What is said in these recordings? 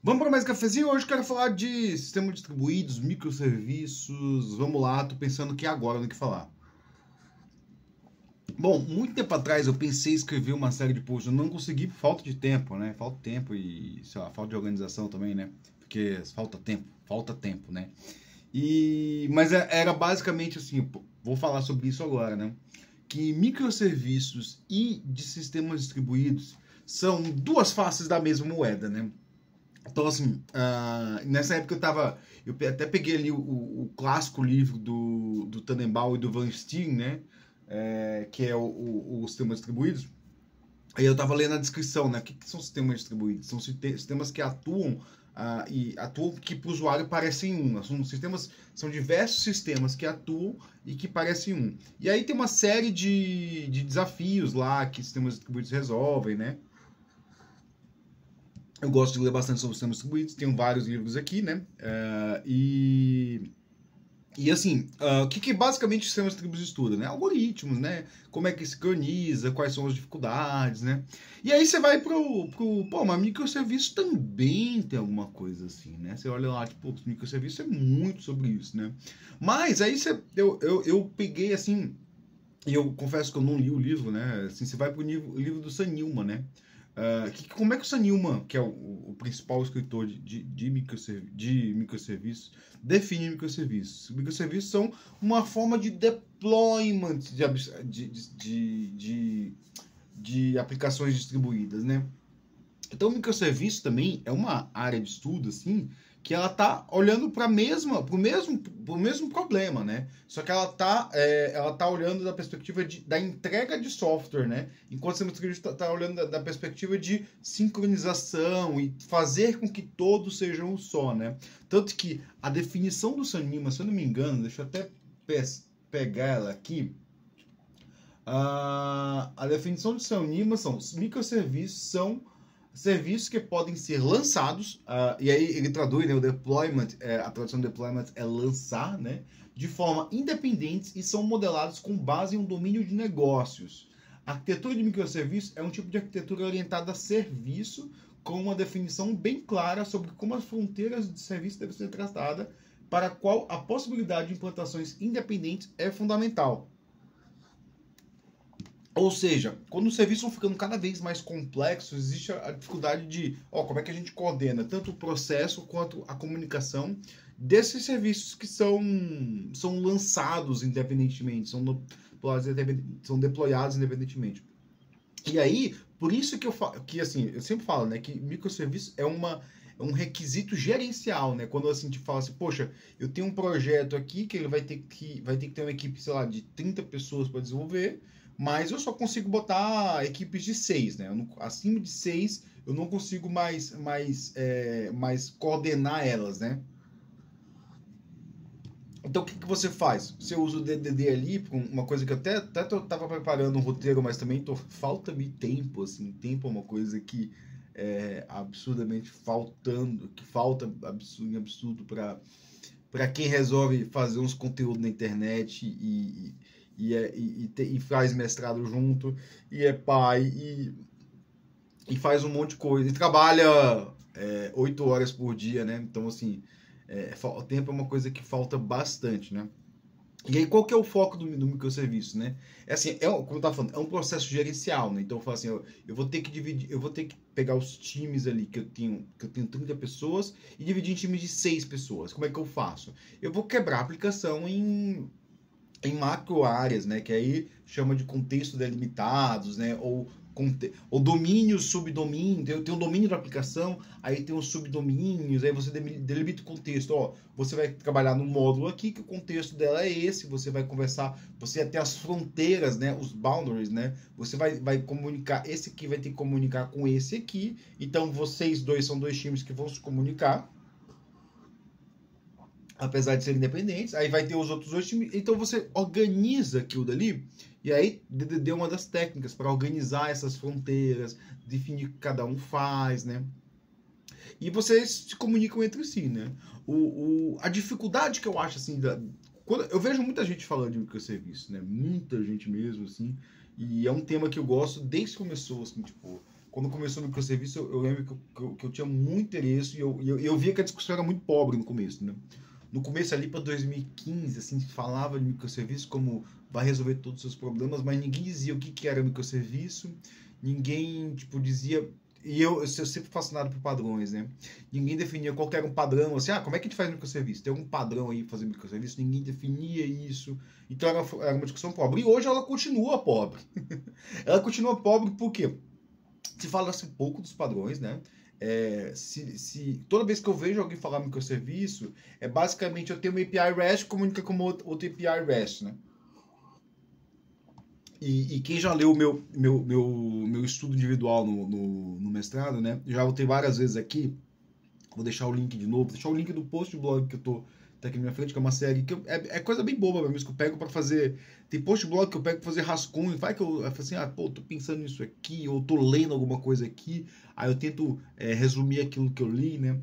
Vamos para mais cafezinho? Hoje eu quero falar de sistemas distribuídos, microserviços. Vamos lá, tô pensando que agora no que falar. Bom, muito tempo atrás eu pensei em escrever uma série de posts, eu não consegui por falta de tempo, né? Falta de tempo e, sei lá, falta de organização também, né? Porque falta tempo, né? Mas era basicamente assim, vou falar sobre isso agora, né? Que microserviços e de sistemas distribuídos são duas faces da mesma moeda, né? Então, assim, nessa época eu até peguei ali o clássico livro do Tannenbaum e do Van Steen, né? Que é os sistemas distribuídos. Aí eu tava lendo a descrição, né? O que são sistemas distribuídos? São sistemas que atuam que para o usuário parecem um. São diversos sistemas que atuam e que parecem um. E aí tem uma série de desafios lá que sistemas distribuídos resolvem, né? Eu gosto de ler bastante sobre sistemas distribuídos, tenho vários livros aqui, né? E assim, o que basicamente o sistema distribuído estuda, né? Algoritmos, né? Como é que sincroniza, quais são as dificuldades, né? E aí você vai mas microserviço também tem alguma coisa assim, né? Você olha lá, tipo, microserviço é muito sobre isso, né? Mas aí eu peguei assim, e eu confesso que eu não li o livro, né? Assim, você vai pro livro do Sam Newman, né? Como é que o Sam Newman, que é o principal escritor de microserviços, define microserviços? Microserviços são uma forma de deployment de aplicações distribuídas, né? Então, o microserviço também é uma área de estudo, assim, que ela está olhando para o mesmo problema, né? Só que ela tá olhando da perspectiva da entrega de software, né? Enquanto o microserviço está olhando da perspectiva de sincronização e fazer com que todos sejam um só, né? Tanto que a definição do Sam Newman, se eu não me engano, deixa eu até pegar ela aqui. A definição do Sam Newman são: microserviços são serviços que podem ser lançados, e aí ele traduz, né, o deployment, a tradução do deployment é lançar, né, de forma independente e são modelados com base em um domínio de negócios. A arquitetura de microserviços é um tipo de arquitetura orientada a serviço, com uma definição bem clara sobre como as fronteiras de serviço devem ser tratadas, para a qual a possibilidade de implantações independentes é fundamental. Ou seja, quando os serviços vão ficando cada vez mais complexos, existe a dificuldade de como é que a gente coordena tanto o processo quanto a comunicação desses serviços que são lançados independentemente, são deployados independentemente. E aí, por isso que eu sempre falo, né, que microserviço é um requisito gerencial, né? Quando assim, a gente fala assim, poxa, eu tenho um projeto aqui que ele vai ter que ter uma equipe, sei lá, de 30 pessoas para desenvolver, mas eu só consigo botar equipes de 6, né? Acima de 6 eu não consigo mais coordenar elas, né? Então o que você faz? Você usa o DDD ali, uma coisa que eu até estava preparando um roteiro, mas também falta-me tempo, assim, tempo é uma coisa que é absurdamente que falta em absurdo para quem resolve fazer uns conteúdos na internet e faz mestrado junto, e é pai, e faz um monte de coisa, e trabalha 8 horas por dia, né? Então, assim, o tempo é uma coisa que falta bastante, né? E aí, qual que é o foco do microserviço, né? Assim, como eu estava falando, é um processo gerencial, né? Então, eu falo assim, eu vou ter que dividir, eu vou ter que pegar os times ali que eu tenho 30 pessoas e dividir em times de 6 pessoas. Como é que eu faço? Eu vou quebrar a aplicação em macro áreas, né? Que aí chama de contextos delimitados, né? Ou domínios, subdomínios. Eu tenho o domínio da aplicação, aí tem os subdomínios, aí você delimita o contexto. Você vai trabalhar no módulo aqui, que o contexto dela é esse, você vai conversar, você vai ter as fronteiras, né? Os boundaries, né? Você vai comunicar, esse aqui vai ter que comunicar com esse aqui, então vocês dois são dois times que vão se comunicar, apesar de serem independentes, aí vai ter os outros dois times, então você organiza aquilo dali, e aí DDD é uma das técnicas para organizar essas fronteiras, definir o que cada um faz, né? E vocês se comunicam entre si, né? A dificuldade que eu acho, assim, quando eu vejo muita gente falando de microserviços, né? Muita gente mesmo, assim, e é um tema que eu gosto desde que começou, assim, tipo, quando começou o microserviço, eu lembro que eu tinha muito interesse e eu via que a discussão era muito pobre no começo, né? No começo ali para 2015, assim, se falava de microserviço como vai resolver todos os seus problemas, mas ninguém dizia o que era microserviço, ninguém, tipo, dizia... E eu sempre fascinado por padrões, né? Ninguém definia qual que era um padrão, assim, como é que a gente faz microserviço? Tem algum padrão aí para fazer microserviço? Ninguém definia isso. Então era uma discussão pobre. E hoje ela continua pobre. Ela continua pobre porque se fala-se pouco dos padrões, né? Toda vez que eu vejo alguém falar microserviço, basicamente eu tenho uma API REST que comunica com outra API REST, né? E quem já leu o meu estudo individual no mestrado, né? Já voltei várias vezes aqui. Vou deixar o link de novo. Vou deixar o link do post do blog que eu tô tá aqui na minha frente, que é uma série que é coisa bem boba mesmo, que eu pego para fazer. Tem post blog que eu pego pra fazer rascunho. Vai que eu falo assim, tô pensando nisso aqui, ou tô lendo alguma coisa aqui. Aí eu tento resumir aquilo que eu li, né?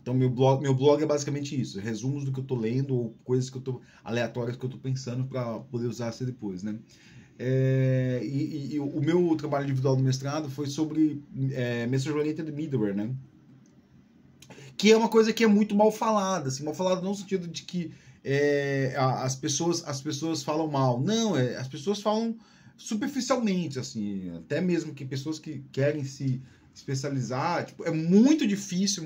Então meu blog é basicamente isso, resumos do que eu tô lendo ou coisas que eu tô aleatórias que eu tô pensando para poder usar assim depois, né? E o meu trabalho individual no mestrado foi sobre Message Oriented Middleware, né? Que é uma coisa que é muito mal falada, assim, mal falada não no sentido de que as pessoas falam mal, não, as pessoas falam superficialmente, assim, até mesmo que pessoas que querem se especializar, tipo, é muito difícil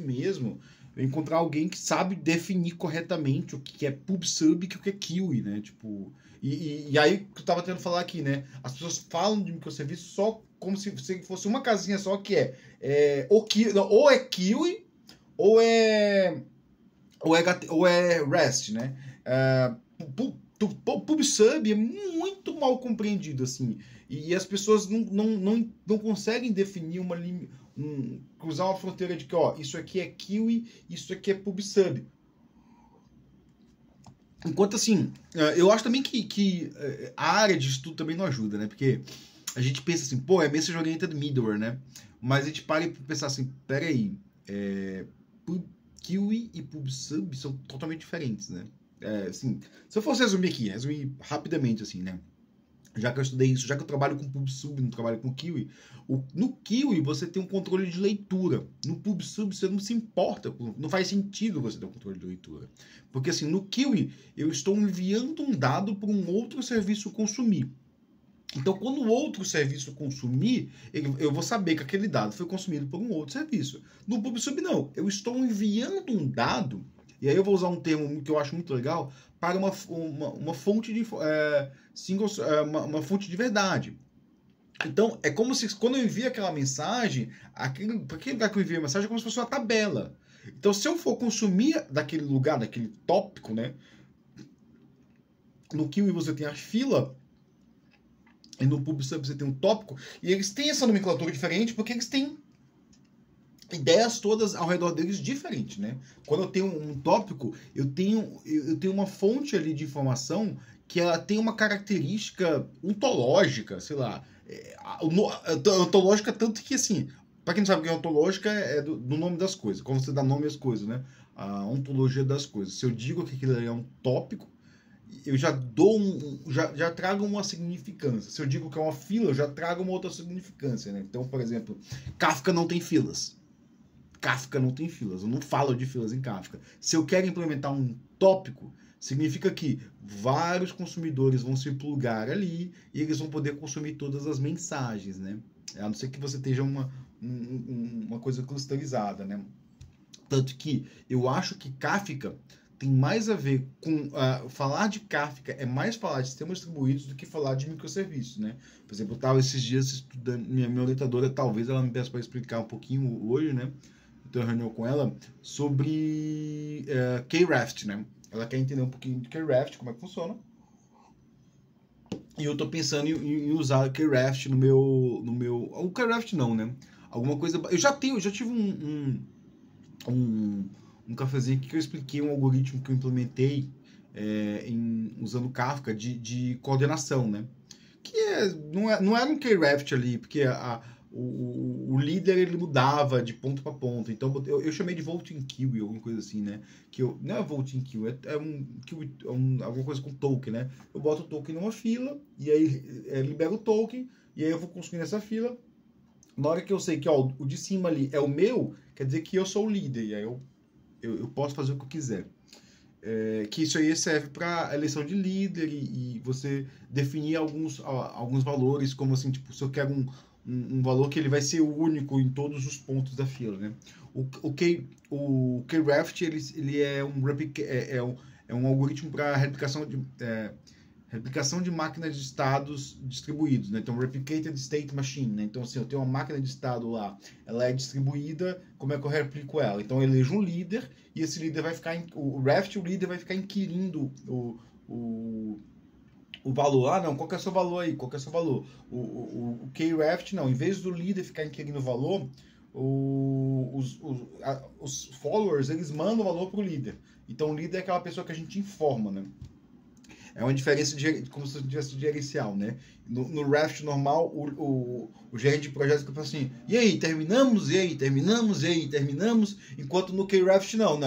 mesmo encontrar alguém que sabe definir corretamente o que é PubSub e o que é Kiwi, né? Tipo, e aí que eu tava tentando falar aqui, né? As pessoas falam de microserviço só como se fosse uma casinha só que ou é Kiwi ou é REST, né? PubSub é muito mal compreendido, assim, e as pessoas não conseguem definir cruzar uma fronteira de que, isso aqui é Kiwi, isso aqui é PubSub. Enquanto, assim, eu acho também que a área de estudo também não ajuda, né? Porque a gente pensa assim, é Message Oriented Middleware, né? Mas a gente para e pensar assim, peraí, Kiwi e PubSub são totalmente diferentes, né? Assim, se eu fosse resumir rapidamente, assim, né? Já que eu estudei isso, já que eu trabalho com PubSub, não trabalho com Kiwi, no Kiwi você tem um controle de leitura. No PubSub você não se importa, não faz sentido você ter um controle de leitura. Porque assim, no Kiwi eu estou enviando um dado para um outro serviço consumir. Então, quando o outro serviço consumir, eu vou saber que aquele dado foi consumido por um outro serviço. No PubSub, não. Eu estou enviando um dado, e aí eu vou usar um termo que eu acho muito legal, para uma fonte de uma fonte de verdade. Então, é como se quando eu envio aquela mensagem, aquele lugar que eu enviei a mensagem é como se fosse uma tabela. Então, se eu for consumir daquele lugar, daquele tópico, né? No Kiwi você tem a fila, e no PubSub você tem um tópico, e eles têm essa nomenclatura diferente porque eles têm ideias todas ao redor deles diferentes, né? Quando eu tenho um tópico, eu tenho uma fonte ali de informação que ela tem uma característica ontológica, sei lá, ontológica tanto que, assim, para quem não sabe o que é ontológica, é do nome das coisas, como você dá nome às coisas, né? A ontologia das coisas. Se eu digo que aquilo é um tópico, eu já já trago uma significância. Se eu digo que é uma fila, eu já trago uma outra significância, né? Então, por exemplo, Kafka não tem filas. Kafka não tem filas. Eu não falo de filas em Kafka. Se eu quero implementar um tópico, significa que vários consumidores vão se plugar ali e eles vão poder consumir todas as mensagens, né? A não ser que você esteja uma coisa clusterizada, né? Tanto que eu acho que Kafka tem mais a ver com falar de Kafka é mais falar de sistemas distribuídos do que falar de microserviços, né? Por exemplo, eu estava esses dias estudando, minha orientadora, talvez ela me peça para explicar um pouquinho hoje, né? Eu tenho uma reunião com ela sobre K-Raft, né? Ela quer entender um pouquinho de K-Raft, como é que funciona. E eu estou pensando em usar K-Raft no meu... O K-Raft não, né? Alguma coisa... Eu já tive um cafezinho aqui que eu expliquei um algoritmo que eu implementei usando Kafka de coordenação, né? Que não era um K-Raft ali, porque o líder ele mudava de ponto para ponto. Então eu chamei de Voting Kiwi, alguma coisa assim, né? Não é Voting Kiwi, alguma coisa com token, né? Eu boto o token numa fila, e aí libero o token, e aí eu vou construir nessa fila, Na hora que eu sei que ó, o de cima ali é o meu, quer dizer que eu sou o líder, e aí eu posso fazer o que eu quiser. Que isso aí serve para eleição de líder e você definir alguns valores, como assim, tipo, se eu quero um valor que ele vai ser único em todos os pontos da fila, né? O Kraft, ele é um algoritmo para replicação de máquinas de estados distribuídos, né? Então, Replicated State Machine, né? Então, assim, eu tenho uma máquina de estado lá, ela é distribuída, como é que eu replico ela? Então, eu elejo um líder, e esse líder vai ficar, o líder vai ficar inquirindo o valor. Ah, não, qual que é o seu valor aí? Qual que é o seu valor? O Kraft, não, em vez do líder ficar inquirindo o valor, os followers, eles mandam o valor para o líder. Então, o líder é aquela pessoa que a gente informa, né? É uma diferença como se tivesse gerencial, né? No Raft normal, o gerente de projetos fica assim, e aí, terminamos? E aí, terminamos? E aí, terminamos? Enquanto no Kraft não.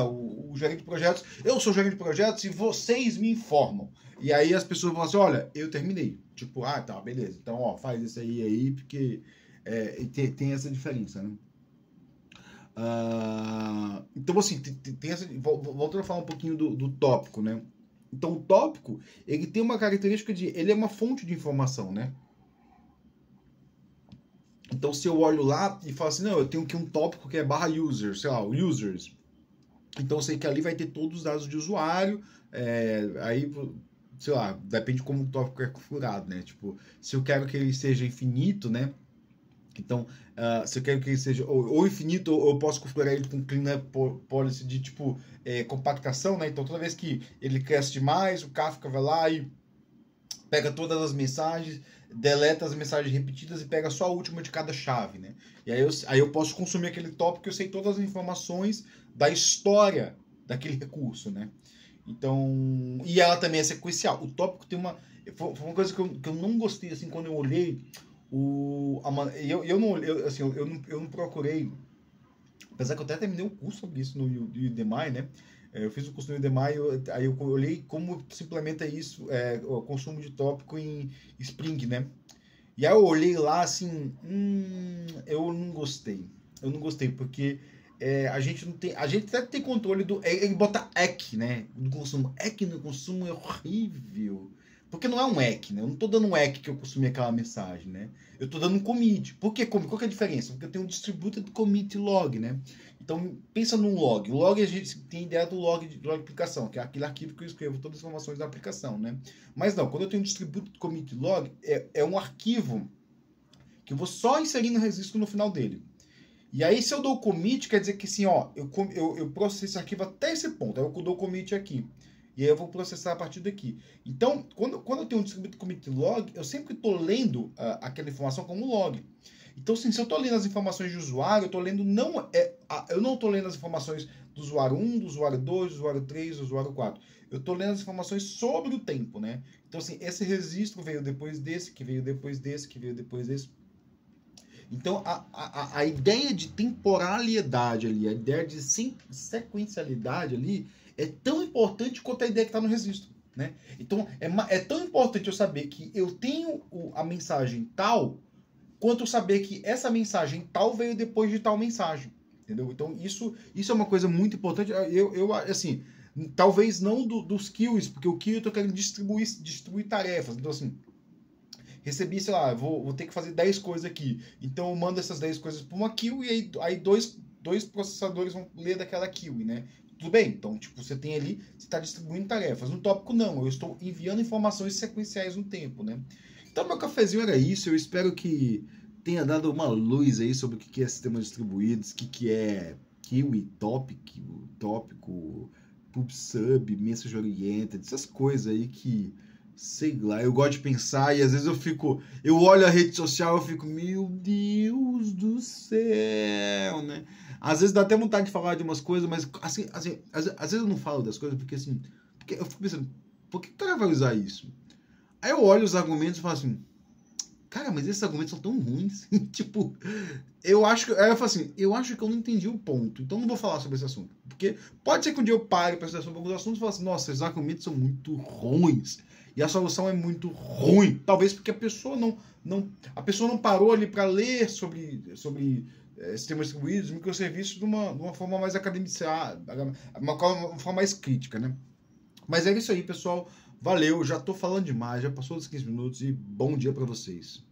O gerente de projetos, eu sou gerente de projetos e vocês me informam. E aí as pessoas vão assim, olha, eu terminei. Tipo, ah, tá, beleza. Então, ó, faz isso aí, porque tem essa diferença, né? Então, assim, tem essa... Voltando a falar um pouquinho do tópico, né? Então, o tópico, ele tem uma característica de... Ele é uma fonte de informação, né? Então, se eu olho lá e falo assim, não, eu tenho aqui um tópico que é /users, sei lá, users. Então, eu sei que ali vai ter todos os dados de usuário, aí, sei lá, depende de como o tópico é configurado, né? Tipo, se eu quero que ele seja infinito, né? Então, se eu quero que ele seja ou infinito, ou eu posso configurar ele com cleanup policy de tipo compactação, né? Então, toda vez que ele cresce demais, o Kafka vai lá e pega todas as mensagens, deleta as mensagens repetidas e pega só a última de cada chave, né? E aí eu posso consumir aquele tópico que eu sei todas as informações da história daquele recurso, né? Então, e ela também é sequencial. O tópico tem foi uma coisa que eu não gostei, assim, quando eu olhei eu não procurei, apesar que eu até terminei um curso sobre isso no Udemy, né? Eu fiz um curso no Udemy, aí eu olhei como se implementa isso, o consumo de tópico em Spring, né? E aí eu olhei lá assim, eu não gostei. Eu não gostei, porque a gente não tem. A gente até tem controle do. Ele bota EC, né? Do consumo. EC no consumo é horrível. Porque não é um EC, né? Eu não estou dando um EC que eu consumi aquela mensagem, né? Eu estou dando um commit. Por que commit? Qual que é a diferença? Porque eu tenho um distributed commit log, né? Então, pensa num log. O log, a gente tem ideia do log de aplicação, que é aquele arquivo que eu escrevo todas as informações da aplicação, né? Mas não, quando eu tenho um distributed commit log, é um arquivo que eu vou só inserir no registro no final dele. E aí, se eu dou commit, quer dizer que assim, ó, eu processo esse arquivo até esse ponto. Aí eu dou commit aqui. E aí eu vou processar a partir daqui. Então, quando eu tenho um distributed commit log, eu sempre estou lendo aquela informação como log. Então, assim, se eu estou lendo as informações de usuário, eu estou lendo eu não estou lendo as informações do usuário 1, do usuário 2, do usuário 3, do usuário 4. Eu estou lendo as informações sobre o tempo, né? Então, assim, esse registro veio depois desse, que veio depois desse, que veio depois desse. Então, a ideia de temporalidade ali, a ideia de sequencialidade ali, é tão importante quanto a ideia que está no registro, né? Então, é tão importante eu saber que eu tenho a mensagem tal, quanto eu saber que essa mensagem tal veio depois de tal mensagem, entendeu? Então, isso é uma coisa muito importante. Eu assim, talvez não dos queues, porque o queue eu estou querendo distribuir tarefas. Então, assim, recebi, sei lá, vou ter que fazer 10 coisas aqui. Então, eu mando essas 10 coisas para uma queue e aí dois processadores vão ler daquela queue, né? Tudo bem, então, tipo, você tem ali, você está distribuindo tarefas. No tópico, não, eu estou enviando informações sequenciais no tempo, né? Então, meu cafezinho era isso. Eu espero que tenha dado uma luz aí sobre o que é sistemas distribuídos, o que é queue, tópico, PubSub, Message Oriented, essas coisas aí que, sei lá, eu gosto de pensar e às vezes eu olho a rede social e eu fico, meu Deus do céu, né? Às vezes dá até vontade de falar de umas coisas, mas assim às vezes eu não falo das coisas porque assim, porque eu fico pensando, por que o cara vai usar isso? Aí eu olho os argumentos e falo assim, cara, mas esses argumentos são tão ruins. Tipo, aí eu falo assim, eu acho que eu não entendi o ponto, então não vou falar sobre esse assunto. Porque pode ser que um dia eu pare para estudar sobre alguns assuntos e fale assim, nossa, esses argumentos são muito ruins. E a solução é muito ruim. Talvez porque a pessoa não parou ali para ler sobre sistemas distribuídos, microserviços de uma forma mais academicada, uma forma mais crítica, né? Mas é isso aí, pessoal. Valeu, já tô falando demais, já passou dos 15 minutos e bom dia para vocês.